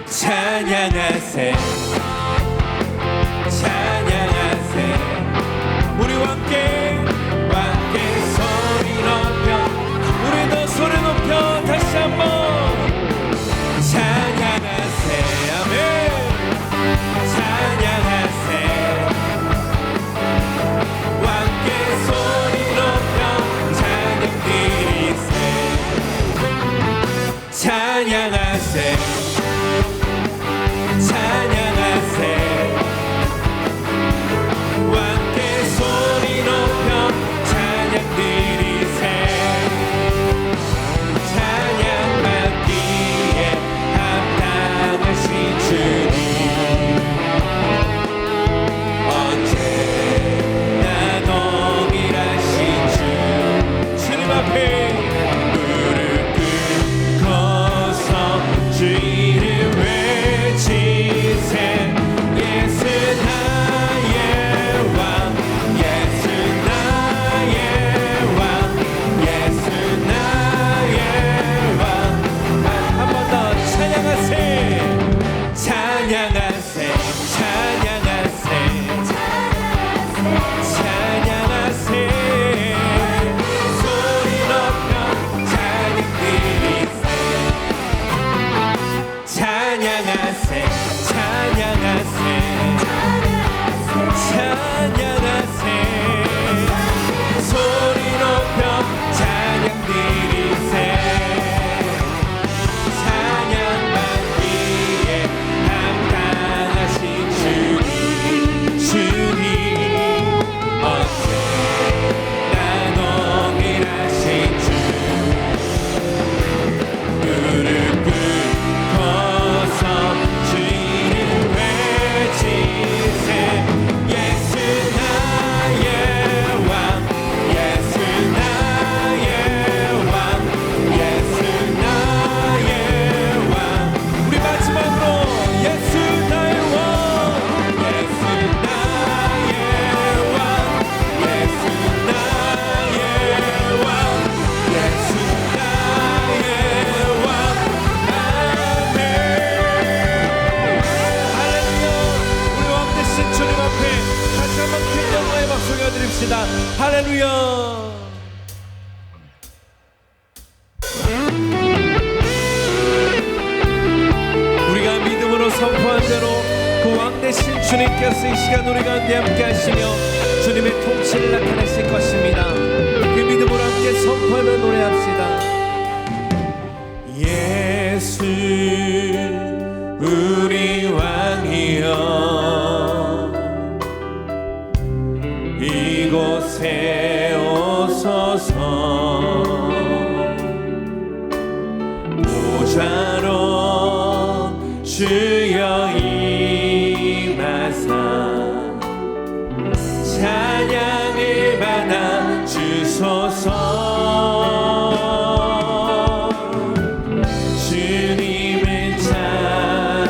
찬양하세 찬양하세 우리와 함께 소리 높여 우리도 소리 높여 다시 한번 찬양하세 아멘 찬양하세 함께 소리 높여 찬양 드리세 찬양하세 찬양하세 함께 소리 높여 찬양 드리세 찬양받기에 합당하신 주님 언제나 동일하신 주 주님 앞에 무릎 꿇고서 주 이름 외치세 예수 나의 왕 예수 나의 왕 예수 나의 왕 한 번 더 찬양하세 찬양하세 찬양하세 찬양하세 소리 높여 찬양 드리세 찬양하세 찬양하세 찬양하세 소리 높여 찬양 드리세 찬양받기에 합당하신 주님 주님 언제나 동일하신 주 무릎 꿇고서 주 이름 외치세 예수 나의 왕 예수 나의 왕 예수 나의 왕 우리 마지막으로 예수 나의 왕 예수 나의 왕 예수 나의 왕 예수 나의 왕 아멘 할렐루야 우리 왕 되신 주님 앞에 다시 한번 큰 영광의 박수 올려드립시다 할렐루야 우리가 믿음으로 선포한 대로 그 왕 되신 주님께서 이 시간 우리 가운데 함께 하시며 주님의 통치를 나타내실 것입니다 그 믿음으로 함께 선포하며 노래합시다 예수 우리 왕이여 이곳에 오소서 보좌로 주여 임하사 찬양을 받아 주소서 주님을 찬양하며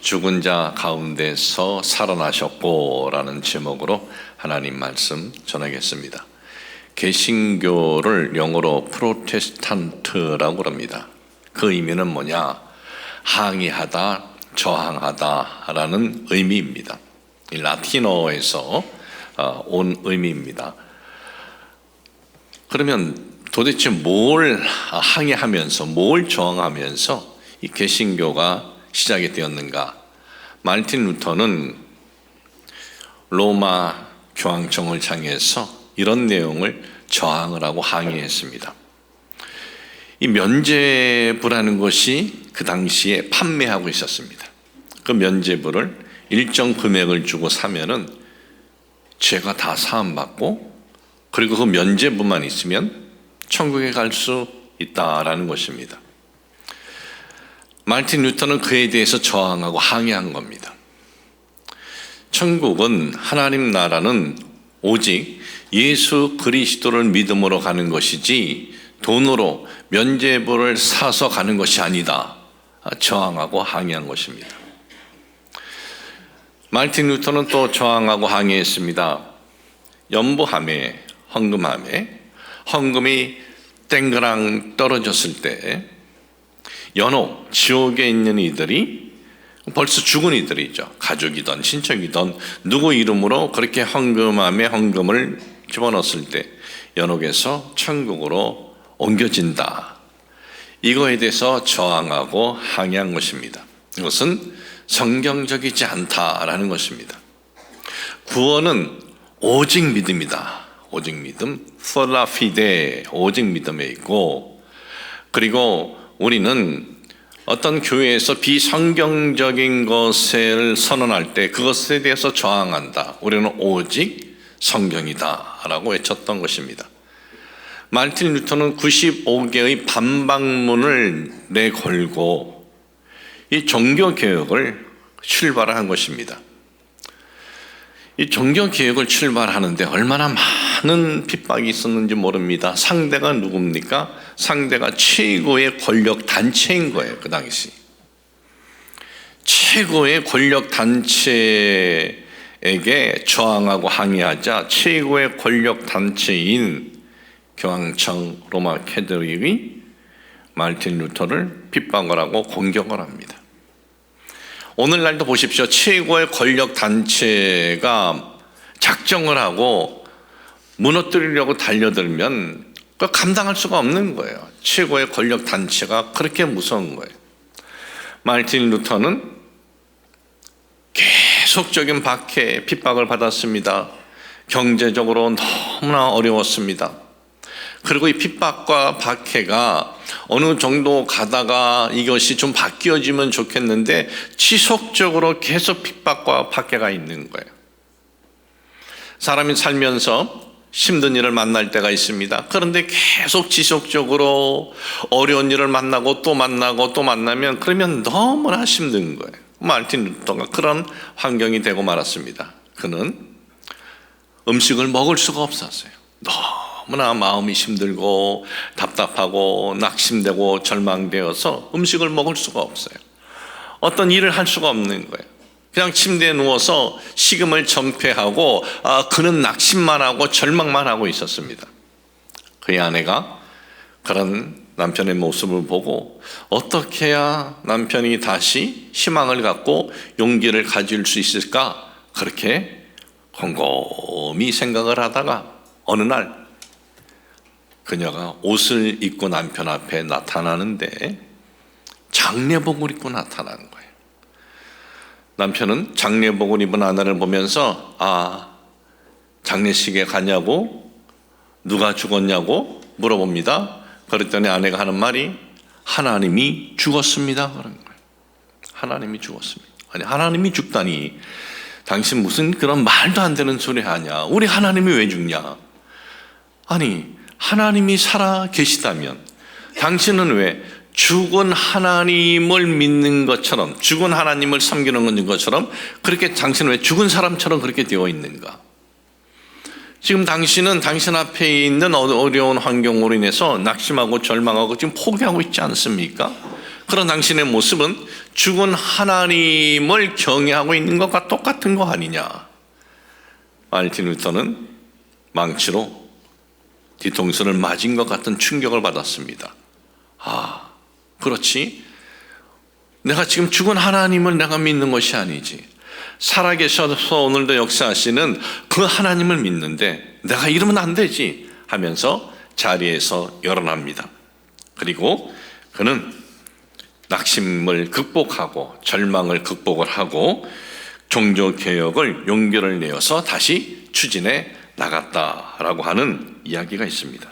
죽은 자 가운데서 살아나셨고라는 제목으로 하나님 말씀 전하겠습니다. 개신교를 영어로 프로테스탄트라고 합니다. 그 의미는 뭐냐? 항의하다, 저항하다라는 의미입니다. 라틴어에서 온 의미입니다. 그러면 도대체 뭘 항의하면서, 뭘 저항하면서 이 개신교가 시작이 되었는가? 마르틴 루터는 로마 교황청을 향해서 이런 내용을 저항을 하고 항의했습니다. 이 면죄부라는 것이 그 당시에 판매하고 있었습니다. 그 면죄부를 일정 금액을 주고 사면은 죄가 다 사함받고, 그리고 그 면죄부만 있으면 천국에 갈 수 있다라는 것입니다. 마르틴 루터는 그에 대해서 저항하고 항의한 겁니다. 천국은, 하나님 나라는 오직 예수 그리스도를 믿음으로 가는 것이지 돈으로 면죄부를 사서 가는 것이 아니다. 저항하고 항의한 것입니다. 마르틴 루터는 또 저항하고 항의했습니다. 연부함에, 헌금함에, 헌금이 땡그랑 떨어졌을 때 연옥, 지옥에 있는 이들이, 벌써 죽은 이들이죠. 가족이든 친척이든 누구 이름으로 그렇게 헌금함에 헌금을 집어넣었을 때 연옥에서 천국으로 옮겨진다. 이거에 대해서 저항하고 항의한 것입니다. 이것은 성경적이지 않다라는 것입니다. 구원은 오직 믿음이다. 오직 믿음, sola fide, 오직 믿음에 있고, 그리고 우리는 어떤 교회에서 비성경적인 것을 선언할 때 그것에 대해서 저항한다. 우리는 오직 성경이다 라고 외쳤던 것입니다. 마르틴 루터는 95개의 반박문을 내걸고 이 종교개혁을 출발한 것입니다. 이 종교개혁을 출발하는데 얼마나 많은 핍박이 있었는지 모릅니다. 상대가 누굽니까? 상대가 최고의 권력 단체인 거예요. 그 당시 최고의 권력 단체에게 저항하고 항의하자 최고의 권력 단체인 교황청 로마 캐톨릭이 마르틴 루터를 핍박을 하고 공격을 합니다. 오늘날도 보십시오. 최고의 권력 단체가 작정을 하고 무너뜨리려고 달려들면 그 감당할 수가 없는 거예요. 최고의 권력 단체가 그렇게 무서운 거예요. 마르틴 루터는 계속적인 박해, 핍박을 받았습니다. 경제적으로 너무나 어려웠습니다. 그리고 이 핍박과 박해가 어느 정도 가다가 이것이 좀 바뀌어지면 좋겠는데 지속적으로 계속 핍박과 박해가 있는 거예요. 사람이 살면서 힘든 일을 만날 때가 있습니다. 그런데 계속 지속적으로 어려운 일을 만나고 또 만나고 또 만나면 그러면 너무나 힘든 거예요. 마르틴 루터가 그런 환경이 되고 말았습니다. 그는 음식을 먹을 수가 없었어요. 너무나 마음이 힘들고 답답하고 낙심되고 절망되어서 음식을 먹을 수가 없어요. 어떤 일을 할 수가 없는 거예요. 그냥 침대에 누워서 식음을 전폐하고 그는 낙심만 하고 절망만 하고 있었습니다. 그의 아내가 그런 남편의 모습을 보고 어떻게 해야 남편이 다시 희망을 갖고 용기를 가질 수 있을까? 그렇게 곰곰이 생각을 하다가 어느 날 그녀가 옷을 입고 남편 앞에 나타나는데 장례복을 입고 나타나는 거예요. 남편은 장례복을 입은 아내를 보면서 장례식에 가냐고, 누가 죽었냐고 물어봅니다. 그랬더니 아내가 하는 말이 하나님이 죽었습니다. 그런 거예요. 하나님이 죽었습니다. 아니, 하나님이 죽다니 당신 무슨 그런 말도 안 되는 소리 하냐. 우리 하나님이 왜 죽냐. 아니, 하나님이 살아 계시다면 당신은 왜 죽은 하나님을 믿는 것처럼, 죽은 하나님을 섬기는 것처럼 그렇게 당신은 왜 죽은 사람처럼 그렇게 되어 있는가? 지금 당신은 당신 앞에 있는 어려운 환경으로 인해서 낙심하고 절망하고 지금 포기하고 있지 않습니까? 그런 당신의 모습은 죽은 하나님을 경외하고 있는 것과 똑같은 거 아니냐. 마르틴 루터는 망치로 뒤통수를 맞은 것 같은 충격을 받았습니다. 아, 그렇지. 내가 지금 죽은 하나님을 내가 믿는 것이 아니지. 살아계셔서 오늘도 역사하시는 그 하나님을 믿는데 내가 이러면 안 되지 하면서 자리에서 일어납니다. 그리고 그는 낙심을 극복하고 절망을 극복을 하고 종교개혁을 용기를 내어서 다시 추진해 나갔다라고 하는 이야기가 있습니다.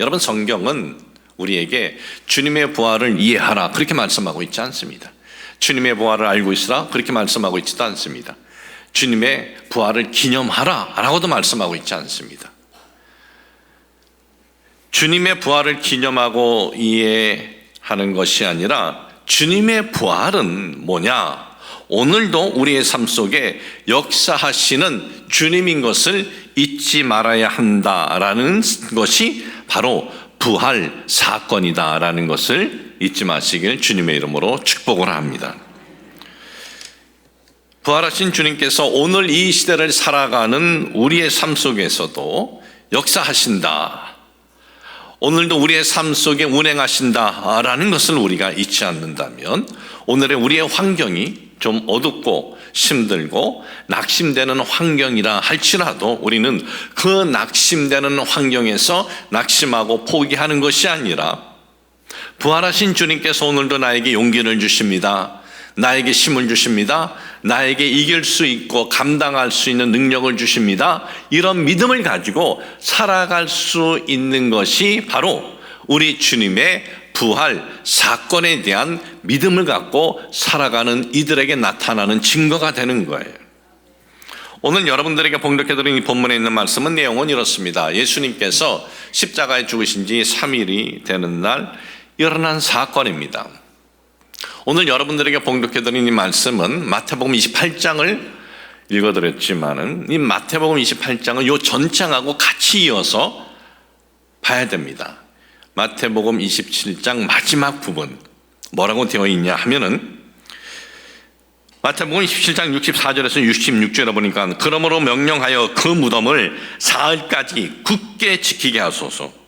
여러분, 성경은 우리에게 주님의 부활을 이해하라 그렇게 말씀하고 있지 않습니다. 주님의 부활을 알고 있으라 그렇게 말씀하고 있지도 않습니다. 주님의 부활을 기념하라 라고도 말씀하고 있지 않습니다. 주님의 부활을 기념하고 이해하는 것이 아니라 주님의 부활은 뭐냐? 오늘도 우리의 삶 속에 역사하시는 주님인 것을 잊지 말아야 한다라는 것이 바로 부활 사건이다라는 것을 잊지 마시길 주님의 이름으로 축복을 합니다. 부활하신 주님께서 오늘 이 시대를 살아가는 우리의 삶 속에서도 역사하신다. 오늘도 우리의 삶 속에 운행하신다라는 것을 우리가 잊지 않는다면 오늘의 우리의 환경이 좀 어둡고 힘들고 낙심되는 환경이라 할지라도 우리는 그 낙심되는 환경에서 낙심하고 포기하는 것이 아니라 부활하신 주님께서 오늘도 나에게 용기를 주십니다. 나에게 힘을 주십니다. 나에게 이길 수 있고 감당할 수 있는 능력을 주십니다. 이런 믿음을 가지고 살아갈 수 있는 것이 바로 우리 주님의 부활 사건에 대한 믿음을 갖고 살아가는 이들에게 나타나는 증거가 되는 거예요. 오늘 여러분들에게 봉독해드린 이 본문에 있는 말씀은 내용은 이렇습니다. 예수님께서 십자가에 죽으신 지 3일이 되는 날 일어난 사건입니다. 오늘 여러분들에게 봉독해드린 이 말씀은 마태복음 28장을 읽어드렸지만은 이 마태복음 28장은 이 전장하고 같이 이어서 봐야 됩니다. 마태복음 27장 마지막 부분 뭐라고 되어 있냐 하면은 마태복음 27장 64절에서 66절에 보니까 그러므로 명령하여 그 무덤을 사흘까지 굳게 지키게 하소서.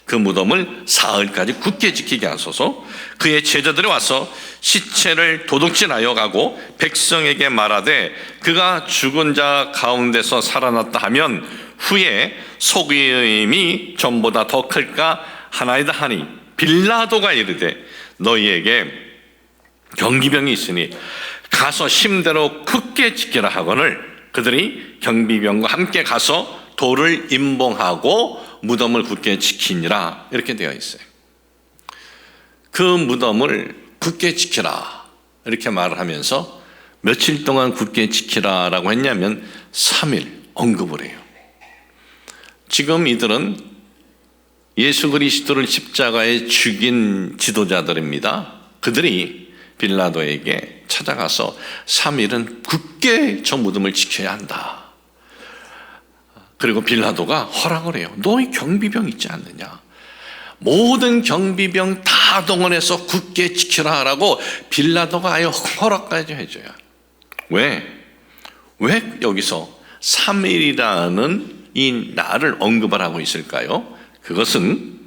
그 무덤을 사흘까지 굳게 지키게 하소서. 그의 제자들이 와서 시체를 도둑질하여 가고 백성에게 말하되 그가 죽은 자 가운데서 살아났다 하면 후에 속임이 전보다 더 클까 하나이다 하니 빌라도가 이르되 너희에게 경비병이 있으니 가서 힘대로 굳게 지키라 하거늘 그들이 경비병과 함께 가서 돌을 임봉하고 무덤을 굳게 지키니라 이렇게 되어 있어요. 그 무덤을 굳게 지키라 이렇게 말을 하면서 며칠 동안 굳게 지키라라고 했냐면 3일 언급을 해요. 지금 이들은 예수 그리스도를 십자가에 죽인 지도자들입니다. 그들이 빌라도에게 찾아가서 3일은 굳게 저 무덤을 지켜야 한다. 그리고 빌라도가 허락을 해요. 너희 경비병 있지 않느냐? 모든 경비병 다 동원해서 굳게 지키라라고 빌라도가 아예 허락까지 해줘요. 왜 여기서 3일이라는 이 날을 언급을 하고 있을까요? 그것은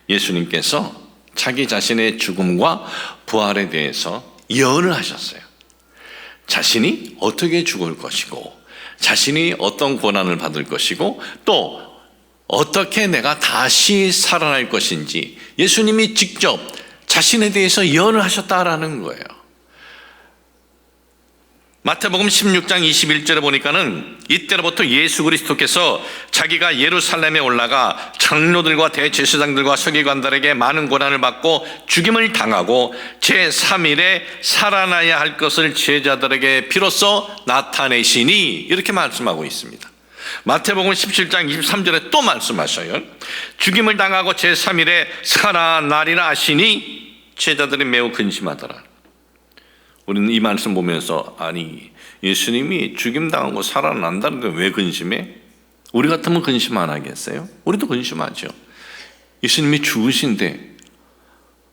예수님께서 자기 자신의 죽음과 부활에 대해서 예언을 하셨어요. 자신이 어떻게 죽을 것이고 자신이 어떤 고난을 받을 것이고 또 어떻게 내가 다시 살아날 것인지 예수님이 직접 자신에 대해서 예언을 하셨다라는 거예요. 마태복음 16장 21절에 보니까는 이때로부터 예수 그리스도께서 자기가 예루살렘에 올라가 장로들과 대제사장들과 서기관들에게 많은 고난을 받고 죽임을 당하고 제3일에 살아나야 할 것을 제자들에게 비로소 나타내시니 이렇게 말씀하고 있습니다. 마태복음 17장 23절에 또 말씀하셔요. 죽임을 당하고 제3일에 살아나리라 하시니 제자들이 매우 근심하더라. 우리는 이 말씀 보면서 아니 예수님이 죽임당하고 살아난다는데 왜 근심해? 우리 같으면 근심 안 하겠어요? 우리도 근심하죠. 예수님이 죽으신데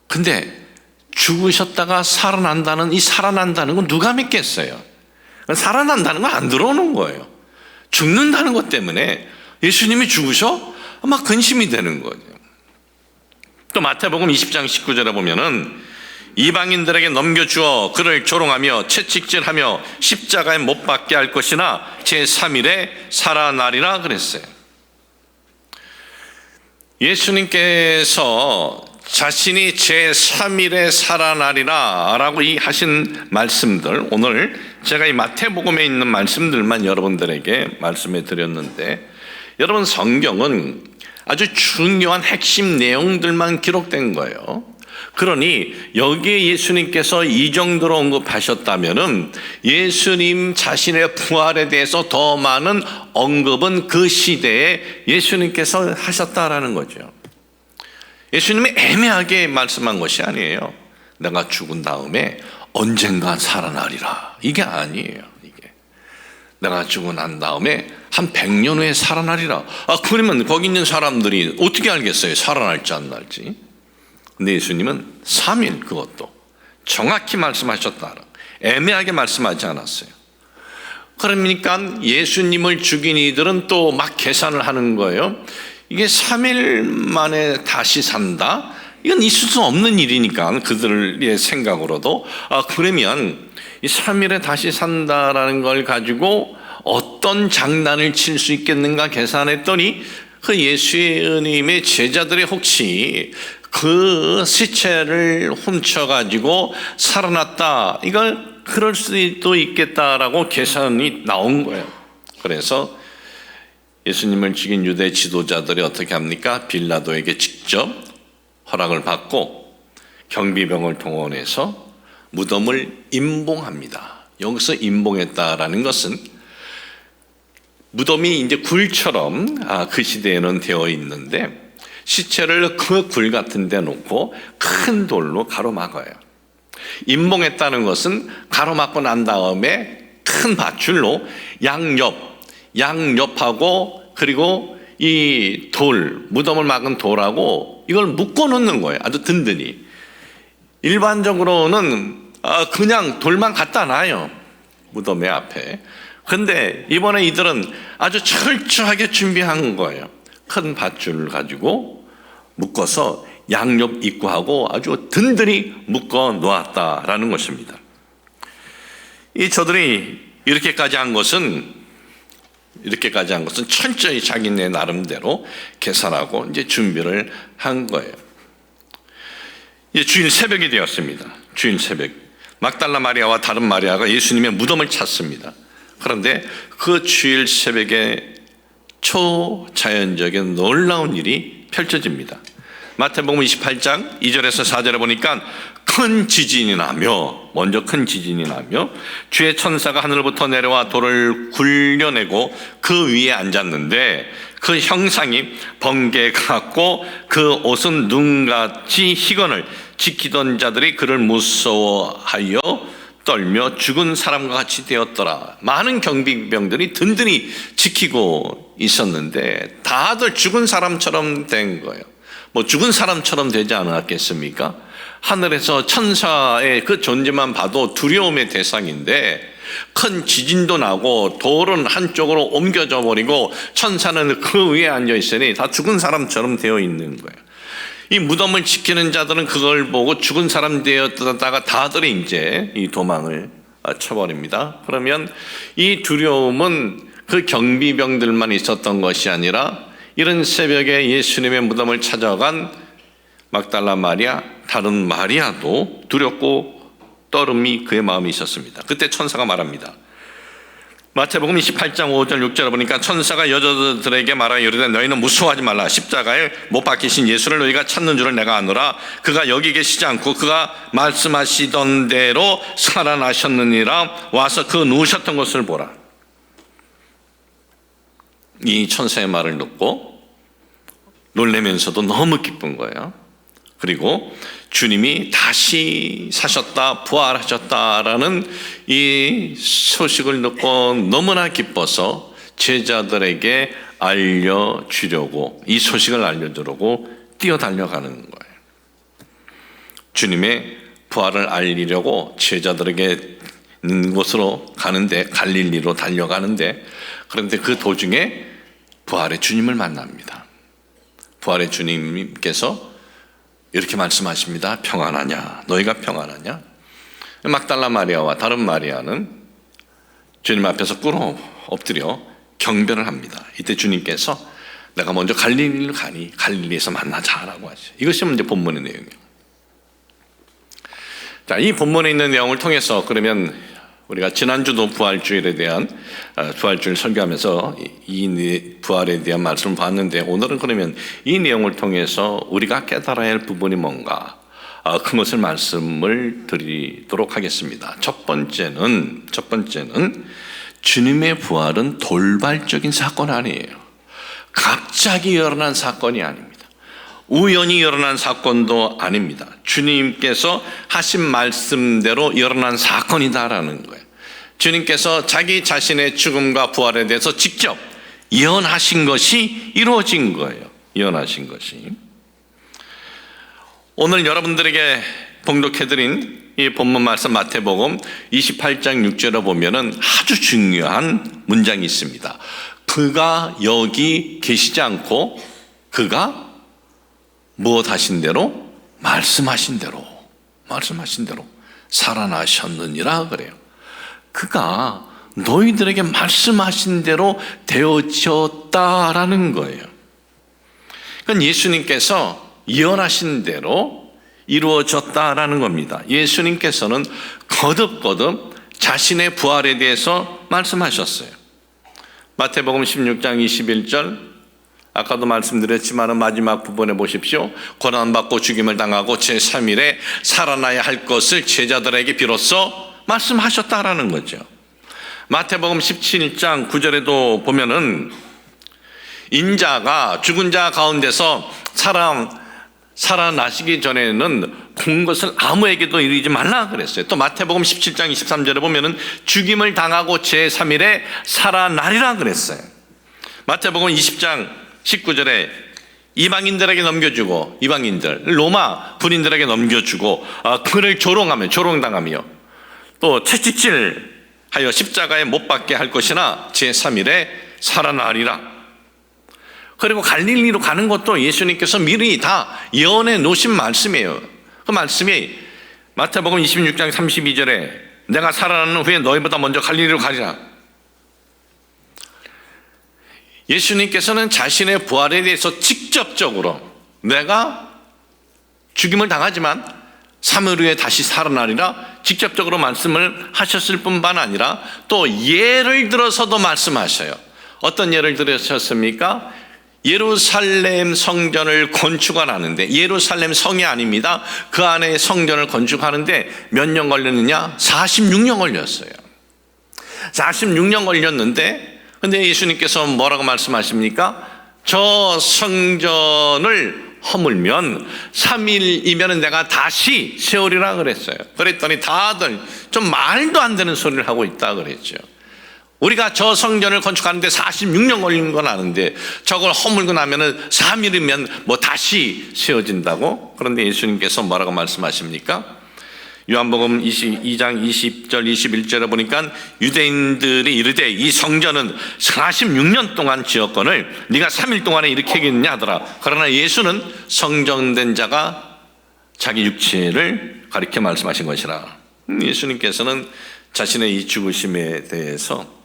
근데 죽으셨다가 살아난다는, 이 살아난다는 건 누가 믿겠어요? 살아난다는 건 안 들어오는 거예요. 죽는다는 것 때문에 예수님이 죽으셔? 막 근심이 되는 거죠. 또 마태복음 20장 19절에 보면은 이방인들에게 넘겨주어 그를 조롱하며 채찍질하며 십자가에 못 박게 할 것이나 제3일에 살아나리라 그랬어요. 예수님께서 자신이 제3일에 살아나리라 라고 하신 말씀들, 오늘 제가 이 마태복음에 있는 말씀들만 여러분들에게 말씀해 드렸는데, 여러분 성경은 아주 중요한 핵심 내용들만 기록된 거예요. 그러니 여기에 예수님께서 이 정도로 언급하셨다면은 예수님 자신의 부활에 대해서 더 많은 언급은 그 시대에 예수님께서 하셨다라는 거죠. 예수님이 애매하게 말씀한 것이 아니에요. 내가 죽은 다음에 언젠가 살아나리라, 이게 아니에요. 이게 내가 죽고 난 다음에 한 100년 후에 살아나리라. 그러면 거기 있는 사람들이 어떻게 알겠어요? 살아날지 안 날지. 근데 예수님은 3일, 그것도 정확히 말씀하셨다. 애매하게 말씀하지 않았어요. 그러니까 예수님을 죽인 이들은 또 막 계산을 하는 거예요. 이게 3일 만에 다시 산다? 이건 있을 수 없는 일이니까 그들의 생각으로도 그러면 이 3일에 다시 산다라는 걸 가지고 어떤 장난을 칠 수 있겠는가 계산했더니 그 예수님의 제자들이 혹시 그 시체를 훔쳐가지고 살아났다, 이걸 그럴 수도 있겠다라고 계산이 나온 거예요. 그래서 예수님을 죽인 유대 지도자들이 어떻게 합니까? 빌라도에게 직접 허락을 받고 경비병을 동원해서 무덤을 임봉합니다. 여기서 임봉했다라는 것은 무덤이 이제 굴처럼 그 시대에는 되어 있는데 시체를 그 굴 같은 데 놓고 큰 돌로 가로막아요. 임봉했다는 것은 가로막고 난 다음에 큰 밧줄로 양옆하고 그리고 이 돌, 무덤을 막은 돌하고 이걸 묶어 놓는 거예요. 아주 든든히. 일반적으로는 그냥 돌만 갖다 놔요, 무덤의 앞에. 근데 이번에 이들은 아주 철저하게 준비한 거예요. 큰 밧줄을 가지고 묶어서 양옆 입구하고 아주 든든히 묶어 놓았다라는 것입니다. 이 저들이 이렇게까지 한 것은 철저히 자기네 나름대로 계산하고 이제 준비를 한 거예요. 이제 주일 새벽이 되었습니다. 주일 새벽. 막달라 마리아와 다른 마리아가 예수님의 무덤을 찾습니다. 그런데 그 주일 새벽에 초자연적인 놀라운 일이 펼쳐집니다. 마태복음 28장 2절에서 4절에 보니까 큰 지진이 나며 주의 천사가 하늘부터 내려와 돌을 굴려내고 그 위에 앉았는데 그 형상이 번개 같고 그 옷은 눈같이 희건을 지키던 자들이 그를 무서워하여 떨며 죽은 사람과 같이 되었더라. 많은 경비병들이 든든히 지키고 있었는데 다들 죽은 사람처럼 된 거예요. 뭐 죽은 사람처럼 되지 않았겠습니까? 하늘에서 천사의 그 존재만 봐도 두려움의 대상인데 큰 지진도 나고 돌은 한쪽으로 옮겨져 버리고 천사는 그 위에 앉아 있으니 다 죽은 사람처럼 되어 있는 거예요. 이 무덤을 지키는 자들은 그걸 보고 죽은 사람 되었다가 다들 이제 이 도망을 쳐버립니다. 그러면 이 두려움은 그 경비병들만 있었던 것이 아니라 이른 새벽에 예수님의 무덤을 찾아간 막달라 마리아, 다른 마리아도 두렵고 떨음이 그의 마음에 있었습니다. 그때 천사가 말합니다. 마태복음 28장 5절 6절에 보니까 천사가 여자들에게 말하여 이르되 너희는 무서워하지 말라. 십자가에 못 박히신 예수를 너희가 찾는 줄을 내가 아노라. 그가 여기 계시지 않고 그가 말씀하시던 대로 살아나셨느니라. 와서 그 누우셨던 것을 보라. 이 천사의 말을 듣고 놀라면서도 너무 기쁜 거예요. 그리고 주님이 다시 사셨다, 부활하셨다라는 이 소식을 듣고 너무나 기뻐서 제자들에게 알려주려고, 이 소식을 알려주려고 뛰어달려가는 거예요. 주님의 부활을 알리려고 제자들에게 있는 곳으로 가는데, 갈릴리로 달려가는데, 그런데 그 도중에 부활의 주님을 만납니다. 부활의 주님께서 이렇게 말씀하십니다. 평안하냐? 너희가 평안하냐? 막달라 마리아와 다른 마리아는 주님 앞에서 꿇어 엎드려 경배를 합니다. 이때 주님께서 내가 먼저 갈릴리를 가니 갈릴리에서 만나자라고 하죠. 이것이 이제 본문의 내용이에요. 자, 이 본문에 있는 내용을 통해서 그러면 우리가 지난주도 부활주일에 대한 부활주일 설교하면서 이 부활에 대한 말씀을 봤는데, 오늘은 그러면 이 내용을 통해서 우리가 깨달아야 할 부분이 뭔가, 그것을 말씀을 드리도록 하겠습니다. 첫 번째는 주님의 부활은 돌발적인 사건 아니에요. 갑자기 일어난 사건이 아닙니다. 우연히 일어난 사건도 아닙니다. 주님께서 하신 말씀대로 일어난 사건이다라는 거예요. 주님께서 자기 자신의 죽음과 부활에 대해서 직접 예언하신 것이 이루어진 거예요. 예언하신 것이. 오늘 여러분들에게 봉독해드린 이 본문 말씀 마태복음 28장 6절에 보면은 아주 중요한 문장이 있습니다. 그가 여기 계시지 않고 그가 무엇 하신 대로? 말씀하신 대로 살아나셨느니라 그래요. 그가 너희들에게 말씀하신 대로 되어졌다라는 거예요. 그건 예수님께서 예언하신 대로 이루어졌다라는 겁니다. 예수님께서는 거듭거듭 자신의 부활에 대해서 말씀하셨어요. 마태복음 16장 21절, 아까도 말씀드렸지만 마지막 부분에 보십시오. 고난받고 죽임을 당하고 제3일에 살아나야 할 것을 제자들에게 비로소 말씀하셨다라는 거죠. 마태복음 17장 9절에도 보면은 인자가 죽은 자 가운데서 살아나시기 전에는 본 것을 아무에게도 이르지 말라 그랬어요. 또 마태복음 17장 23절에 보면은 죽임을 당하고 제3일에 살아나리라 그랬어요. 마태복음 20장 19절에 이방인들에게 넘겨주고, 이방인들 로마 군인들에게 넘겨주고 그를 조롱당하며 또 채찍질하여 십자가에 못 박게 할 것이나 제3일에 살아나리라. 그리고 갈릴리로 가는 것도 예수님께서 미리 다 예언해 놓으신 말씀이에요. 그 말씀이 마태복음 26장 32절에 내가 살아나는 후에 너희보다 먼저 갈릴리로 가리라. 예수님께서는 자신의 부활에 대해서 직접적으로 내가 죽임을 당하지만 3일 후에 다시 살아나리라 직접적으로 말씀을 하셨을 뿐만 아니라 또 예를 들어서도 말씀하셔요. 어떤 예를 들으셨습니까? 예루살렘 성전을 건축하는데, 예루살렘 성이 아닙니다. 그 안에 성전을 건축하는데 몇 년 걸렸느냐? 46년 걸렸어요. 46년 걸렸는데, 근데 예수님께서 뭐라고 말씀하십니까? 저 성전을 허물면 3일이면 내가 다시 세우리라 그랬어요. 그랬더니 다들 좀 말도 안 되는 소리를 하고 있다 그랬죠. 우리가 저 성전을 건축하는데 46년 걸린 건 아는데 저걸 허물고 나면은 3일이면 뭐 다시 세워진다고? 그런데 예수님께서 뭐라고 말씀하십니까? 요한복음 22장 20절 21절에 보니까 유대인들이 이르되 이 성전은 46년 동안 지었거늘 네가 3일 동안에 일으키겠느냐 하더라. 그러나 예수는 성전된 자가 자기 육체를 가리켜 말씀하신 것이라. 예수님께서는 자신의 이 죽으심에 대해서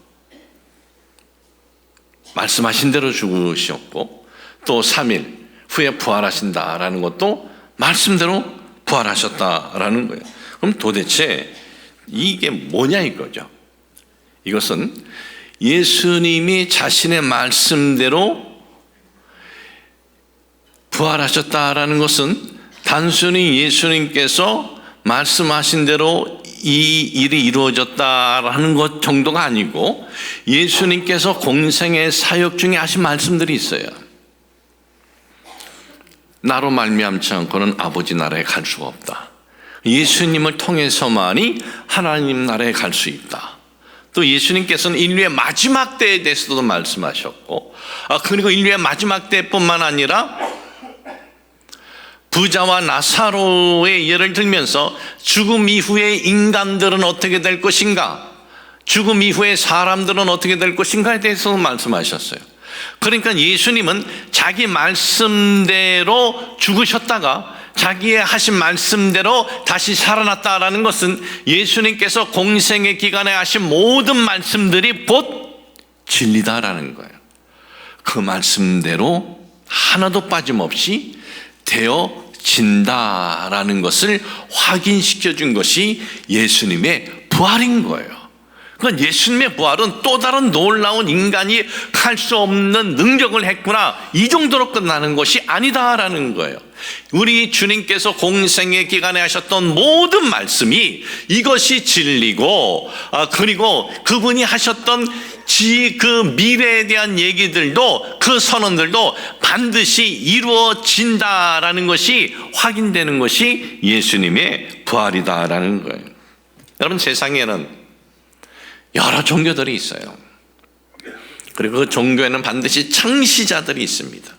말씀하신 대로 죽으셨고 또 3일 후에 부활하신다라는 것도 말씀대로 부활하셨다라는 거예요. 그럼 도대체 이게 뭐냐 이거죠. 이것은 예수님이 자신의 말씀대로 부활하셨다라는 것은 단순히 예수님께서 말씀하신 대로 이 일이 이루어졌다라는 것 정도가 아니고 예수님께서 공생의 사역 중에 하신 말씀들이 있어요. 나로 말미암지 않고는 아버지 나라에 갈 수가 없다. 예수님을 통해서만이 하나님 나라에 갈 수 있다. 또 예수님께서는 인류의 마지막 때에 대해서도 말씀하셨고, 그리고 인류의 마지막 때뿐만 아니라 부자와 나사로의 예를 들면서 죽음 이후에 인간들은 어떻게 될 것인가, 죽음 이후에 사람들은 어떻게 될 것인가에 대해서 말씀하셨어요. 그러니까 예수님은 자기 말씀대로 죽으셨다가 자기의 하신 말씀대로 다시 살아났다라는 것은 예수님께서 공생의 기간에 하신 모든 말씀들이 곧 진리다라는 거예요. 그 말씀대로 하나도 빠짐없이 되어진다라는 것을 확인시켜 준 것이 예수님의 부활인 거예요. 그러니까 예수님의 부활은 또 다른 놀라운 인간이 할 수 없는 능력을 했구나, 이 정도로 끝나는 것이 아니다라는 거예요. 우리 주님께서 공생의 기간에 하셨던 모든 말씀이 이것이 진리고, 그리고 그분이 하셨던 그 미래에 대한 얘기들도, 그 선언들도 반드시 이루어진다라는 것이 확인되는 것이 예수님의 부활이다라는 거예요. 여러분, 세상에는 여러 종교들이 있어요. 그리고 그 종교에는 반드시 창시자들이 있습니다.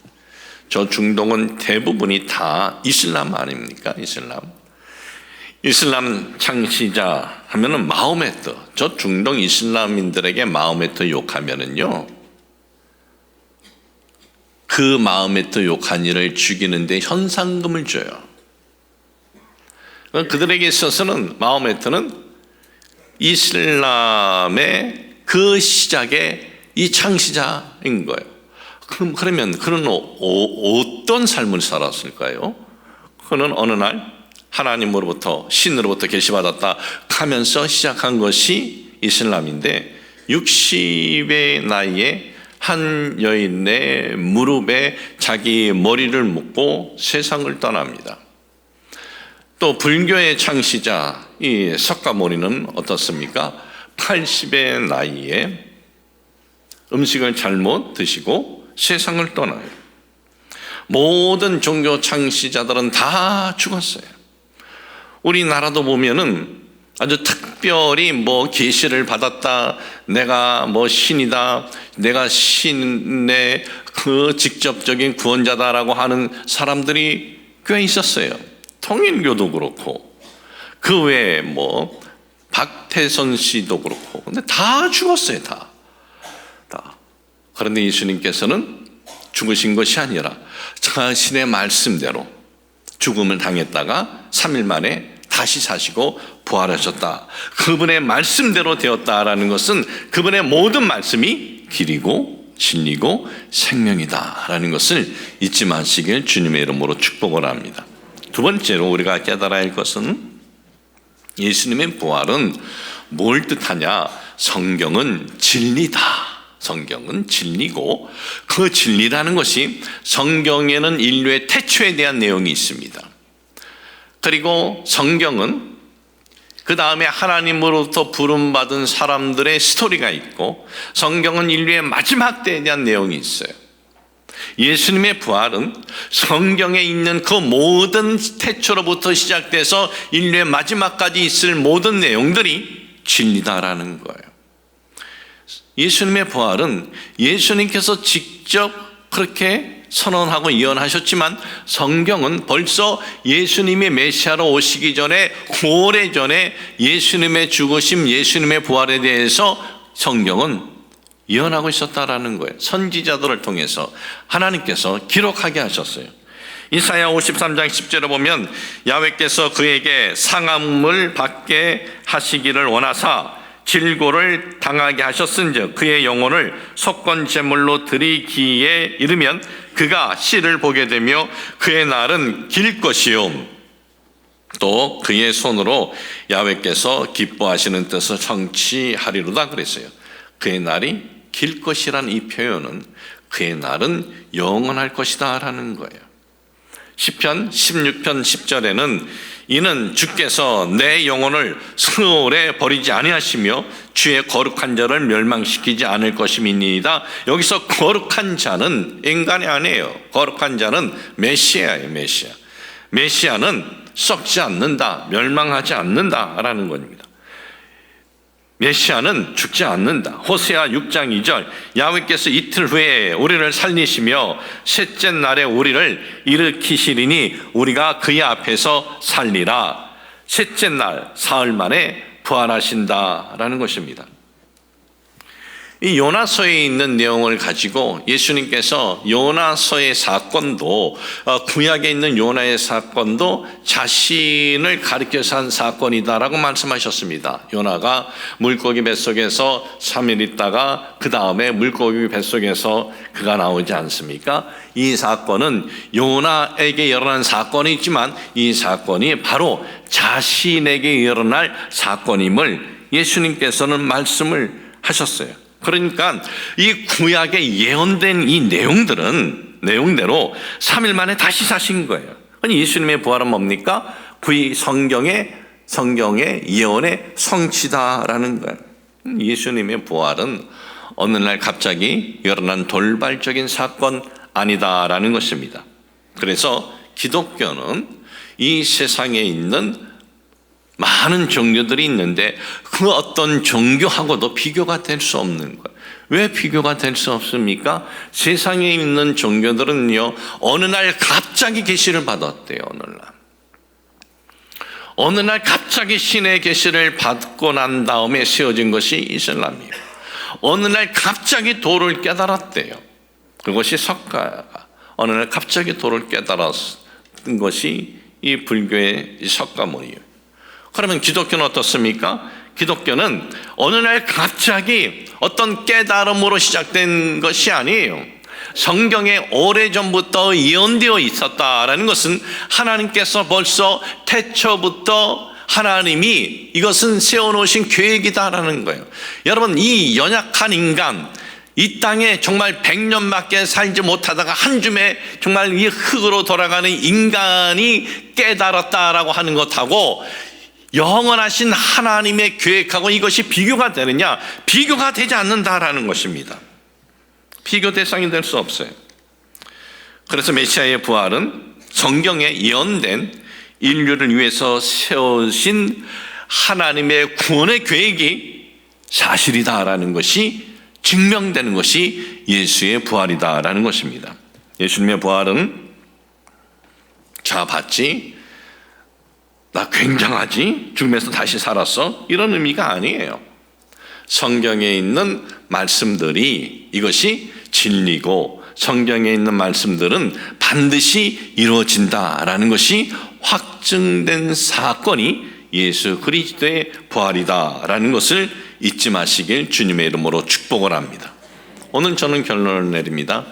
저 중동은 대부분이 다 이슬람 아닙니까? 이슬람 창시자 하면은 마호메트. 저 중동 이슬람인들에게 마호메트 욕하면은요, 그 마호메트 욕한 이를 죽이는데 현상금을 줘요. 그들에게 있어서는 마호메트는 이슬람의 그 시작의 이 창시자인 거예요. 그러면 그는 어떤 삶을 살았을까요? 그는 어느 날 하나님으로부터, 신으로부터 계시받았다 하면서 시작한 것이 이슬람인데, 60의 나이에 한 여인의 무릎에 자기 머리를 묻고 세상을 떠납니다. 또 불교의 창시자 이 석가모니는 어떻습니까? 80의 나이에 음식을 잘못 드시고 세상을 떠나요. 모든 종교 창시자들은 다 죽었어요. 우리나라도 보면은 아주 특별히 계시를 받았다, 내가 신이다, 내가 신의 그 직접적인 구원자다라고 하는 사람들이 꽤 있었어요. 통일교도 그렇고, 그 외에 박태선 씨도 그렇고, 근데 다 죽었어요, 다. 그런데 예수님께서는 죽으신 것이 아니라 자신의 말씀대로 죽음을 당했다가 3일 만에 다시 사시고 부활하셨다. 그분의 말씀대로 되었다라는 것은 그분의 모든 말씀이 길이고 진리고 생명이다라는 것을 잊지 마시길 주님의 이름으로 축복을 합니다. 두 번째로 우리가 깨달아야 할 것은, 예수님의 부활은 뭘 뜻하냐? 성경은 진리다. 성경은 진리고, 그 진리라는 것이 성경에는 인류의 태초에 대한 내용이 있습니다. 그리고 성경은 그 다음에 하나님으로부터 부름받은 사람들의 스토리가 있고, 성경은 인류의 마지막 때에 대한 내용이 있어요. 예수님의 부활은 성경에 있는 그 모든 태초로부터 시작돼서 인류의 마지막까지 있을 모든 내용들이 진리다라는 거예요. 예수님의 부활은 예수님께서 직접 그렇게 선언하고 예언하셨지만, 성경은 벌써 예수님이 메시아로 오시기 전에, 오래전에 예수님의 죽으심, 예수님의 부활에 대해서 성경은 예언하고 있었다라는 거예요. 선지자들을 통해서 하나님께서 기록하게 하셨어요. 이사야 53장 10절에 보면, 야훼께서 그에게 상함을 받게 하시기를 원하사 질고를 당하게 하셨은즉 그의 영혼을 속건 제물로 드리기에 이르면 그가 씨를 보게 되며 그의 날은 길 것이요, 또 그의 손으로 야훼께서 기뻐하시는 뜻을 성취하리로다 그랬어요. 그의 날이 길 것이란 이 표현은 그의 날은 영원할 것이다 라는 거예요. 시편 16편 10절에는 이는 주께서 내 영혼을 스올에 버리지 아니하시며 주의 거룩한 자를 멸망시키지 않을 것임이니이다. 여기서 거룩한 자는 인간이 아니에요. 거룩한 자는 메시아예요. 메시아는 썩지 않는다, 멸망하지 않는다라는 겁니다. 메시아는 죽지 않는다. 호세아 6장 2절 야훼께서 이틀 후에 우리를 살리시며 셋째 날에 우리를 일으키시리니 우리가 그의 앞에서 살리라. 셋째 날 사흘 만에 부활하신다라는 것입니다. 이 요나서에 있는 내용을 가지고 예수님께서 요나서의 사건도 구약에 있는 요나의 사건도 자신을 가리켜서 한 사건이다라고 말씀하셨습니다. 요나가 물고기 뱃속에서 3일 있다가 그 다음에 물고기 뱃속에서 그가 나오지 않습니까? 이 사건은 요나에게 일어난 사건이지만 이 사건이 바로 자신에게 일어날 사건임을 예수님께서는 말씀을 하셨어요. 그러니까 이 구약에 예언된 이 내용대로 3일 만에 다시 사신 거예요. 아니 예수님의 부활은 뭡니까? 그 성경의 예언의 성취다라는 거예요. 예수님의 부활은 어느 날 갑자기 일어난 돌발적인 사건 아니다라는 것입니다. 그래서 기독교는 이 세상에 있는 많은 종교들이 있는데 그 어떤 종교하고도 비교가 될 수 없는 거예요. 왜 비교가 될 수 없습니까? 세상에 있는 종교들은요, 어느 날 갑자기 계시를 받았대요. 어느 날 갑자기 신의 계시를 받고 난 다음에 세워진 것이 이슬람이에요. 어느 날 갑자기 도를 깨달았대요. 그것이 석가가 어느 날 갑자기 도를 깨달았던 것이 이 불교의 석가모니예요. 그러면 기독교는 어떻습니까? 기독교는 어느 날 갑자기 어떤 깨달음으로 시작된 것이 아니에요. 성경에 오래전부터 예언되어 있었다라는 것은 하나님께서 벌써 태초부터 하나님이 이것은 세워놓으신 계획이다라는 거예요. 여러분, 이 연약한 인간, 이 땅에 정말 100년밖에 살지 못하다가 한 줌에 정말 이 흙으로 돌아가는 인간이 깨달았다라고 하는 것하고 영원하신 하나님의 계획하고 이것이 비교가 되느냐? 비교가 되지 않는다라는 것입니다. 비교 대상이 될 수 없어요. 그래서 메시아의 부활은 성경에 예언된 인류를 위해서 세우신 하나님의 구원의 계획이 사실이다라는 것이 증명되는 것이 예수의 부활이다라는 것입니다. 예수님의 부활은 자 봤지? 나 굉장하지? 죽음에서 다시 살았어? 이런 의미가 아니에요. 성경에 있는 말씀들이 이것이 진리고 성경에 있는 말씀들은 반드시 이루어진다라는 것이 확증된 사건이 예수 그리스도의 부활이다라는 것을 잊지 마시길 주님의 이름으로 축복을 합니다. 오늘 저는 결론을 내립니다.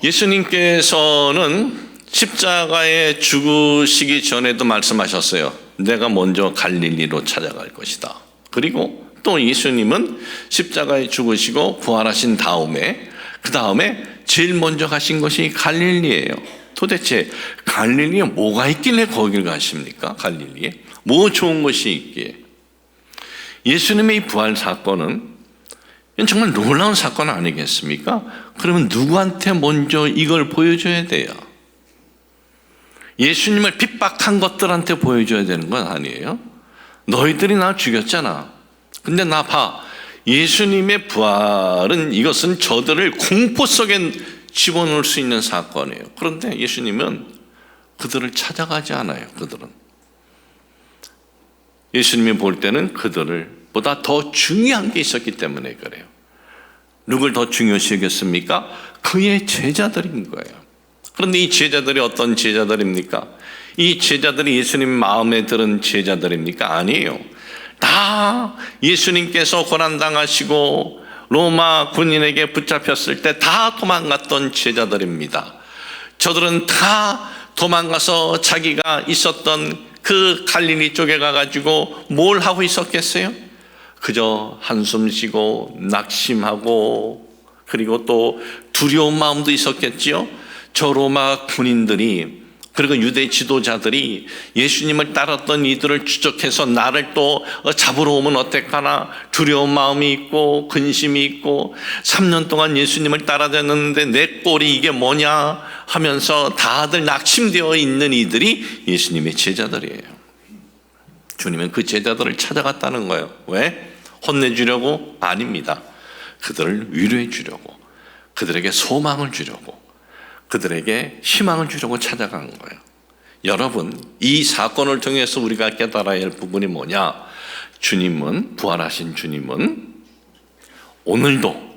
예수님께서는 십자가에 죽으시기 전에도 말씀하셨어요. 내가 먼저 갈릴리로 찾아갈 것이다. 그리고 또 예수님은 십자가에 죽으시고 부활하신 다음에 그 다음에 제일 먼저 가신 것이 갈릴리예요. 도대체 갈릴리에 뭐가 있길래 거길 가십니까? 갈릴리에 뭐 좋은 것이 있기에? 예수님의 이 부활 사건은 정말 놀라운 사건 아니겠습니까? 그러면 누구한테 먼저 이걸 보여줘야 돼요? 예수님을 핍박한 것들한테 보여줘야 되는 건 아니에요. 너희들이 나 죽였잖아. 근데 나 봐. 예수님의 부활은 이것은 저들을 공포 속에 집어넣을 수 있는 사건이에요. 그런데 예수님은 그들을 찾아가지 않아요. 그들은 예수님이 볼 때는 그들을 보다 더 중요한 게 있었기 때문에 그래요. 누굴 더 중요시 여겼습니까? 그의 제자들인 거예요. 그런데 이 제자들이 어떤 제자들입니까? 이 제자들이 예수님 마음에 들은 제자들입니까? 아니에요. 다 예수님께서 고난당하시고 로마 군인에게 붙잡혔을 때 다 도망갔던 제자들입니다. 저들은 다 도망가서 자기가 있었던 그 갈릴리 쪽에 가가지고 뭘 하고 있었겠어요? 그저 한숨 쉬고 낙심하고 그리고 또 두려운 마음도 있었겠지요. 저 로마 군인들이 그리고 유대 지도자들이 예수님을 따랐던 이들을 추적해서 나를 또 잡으러 오면 어떡하나 두려운 마음이 있고 근심이 있고 3년 동안 예수님을 따라다녔는데 내 꼴이 이게 뭐냐 하면서 다들 낙심되어 있는 이들이 예수님의 제자들이에요. 주님은 그 제자들을 찾아갔다는 거예요. 왜? 혼내주려고? 아닙니다. 그들을 위로해 주려고, 그들에게 소망을 주려고, 그들에게 희망을 주려고 찾아간 거예요. 여러분, 이 사건을 통해서 우리가 깨달아야 할 부분이 뭐냐? 주님은, 부활하신 주님은 오늘도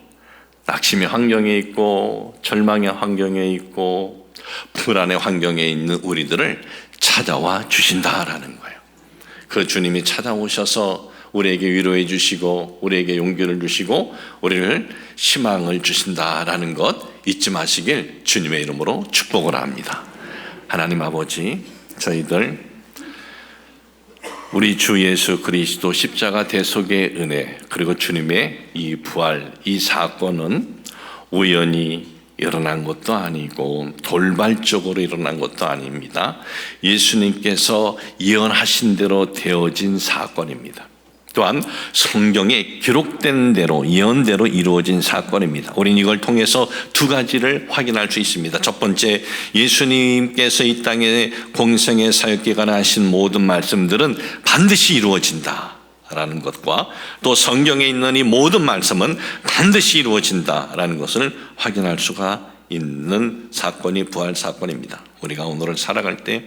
낙심의 환경에 있고 절망의 환경에 있고 불안의 환경에 있는 우리들을 찾아와 주신다라는 거예요. 그 주님이 찾아오셔서 우리에게 위로해 주시고 우리에게 용기를 주시고 우리를 희망을 주신다라는 것 잊지 마시길 주님의 이름으로 축복을 합니다. 하나님 아버지, 저희들 우리 주 예수 그리스도 십자가 대속의 은혜, 그리고 주님의 이 부활, 이 사건은 우연히 일어난 것도 아니고 돌발적으로 일어난 것도 아닙니다. 예수님께서 예언하신 대로 되어진 사건입니다. 또한 성경에 기록된 대로, 예언대로 이루어진 사건입니다. 우리는 이걸 통해서 두 가지를 확인할 수 있습니다. 첫 번째, 예수님께서 이 땅에 공생의 사역기간에 하신 모든 말씀들은 반드시 이루어진다라는 것과 또 성경에 있는 이 모든 말씀은 반드시 이루어진다라는 것을 확인할 수가 있는 사건이 부활 사건입니다. 우리가 오늘을 살아갈 때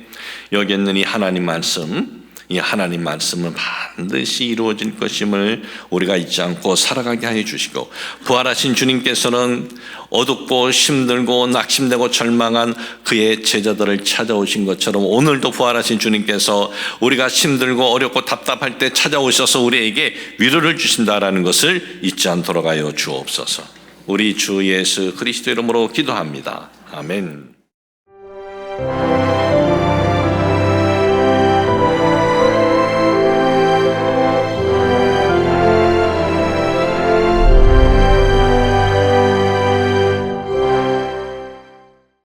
여기 있는 이 하나님 말씀, 이 하나님 말씀은 반드시 이루어질 것임을 우리가 잊지 않고 살아가게 하여 주시고, 부활하신 주님께서는 어둡고 힘들고 낙심되고 절망한 그의 제자들을 찾아오신 것처럼 오늘도 부활하신 주님께서 우리가 힘들고 어렵고 답답할 때 찾아오셔서 우리에게 위로를 주신다라는 것을 잊지 않도록 하여 주옵소서. 우리 주 예수 그리스도 이름으로 기도합니다. 아멘.